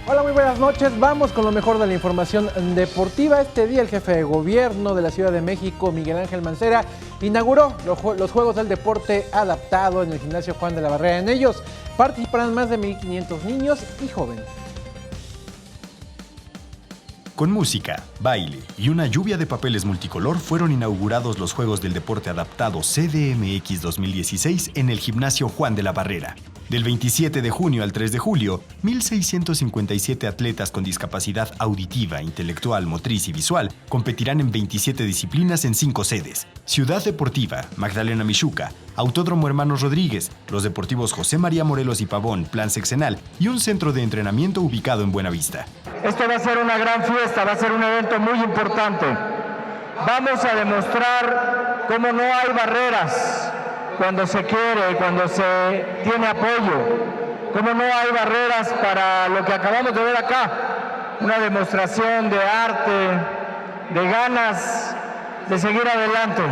Hola, muy buenas noches. Vamos con lo mejor de la información deportiva. Este día el jefe de gobierno de la Ciudad de México, Miguel Ángel Mancera, inauguró los Juegos del Deporte Adaptado en el Gimnasio Juan de la Barrera. En ellos participarán más de 1,500 niños y jóvenes. Con música, baile y una lluvia de papeles multicolor fueron inaugurados los Juegos del Deporte Adaptado CDMX 2016 en el Gimnasio Juan de la Barrera. Del 27 de junio al 3 de julio, 1,657 atletas con discapacidad auditiva, intelectual, motriz y visual competirán en 27 disciplinas en 5 sedes: Ciudad Deportiva, Magdalena Mixhuca, Autódromo Hermanos Rodríguez, los deportivos José María Morelos y Pavón, Plan Sexenal y un centro de entrenamiento ubicado en Buenavista. Esto va a ser una gran fiesta, va a ser un evento muy importante. Vamos a demostrar cómo no hay barreras cuando se quiere, cuando se tiene apoyo, cómo no hay barreras para lo que acabamos de ver acá, una demostración de arte, de ganas de seguir adelante.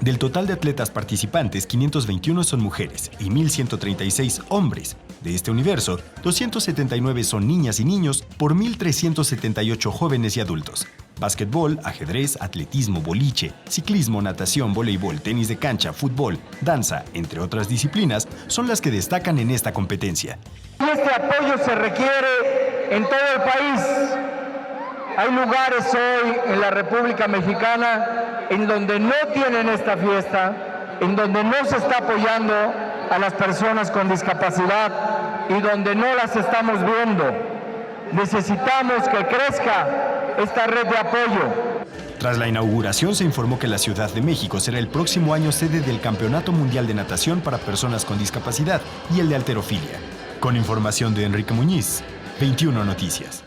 Del total de atletas participantes, 521 son mujeres y 1,136 hombres. De este universo, 279 son niñas y niños por 1,378 jóvenes y adultos. Básquetbol, ajedrez, atletismo, boliche, ciclismo, natación, voleibol, tenis de cancha, fútbol, danza, entre otras disciplinas, son las que destacan en esta competencia. Este apoyo se requiere en todo el país. Hay lugares hoy en la República Mexicana en donde no tienen esta fiesta, en donde no se está apoyando a las personas con discapacidad y donde no las estamos viendo. Necesitamos que crezca esta red de apoyo. Tras la inauguración se informó que la Ciudad de México será el próximo año sede del Campeonato Mundial de Natación para Personas con Discapacidad y el de Halterofilia. Con información de Enrique Muñiz, 21 Noticias.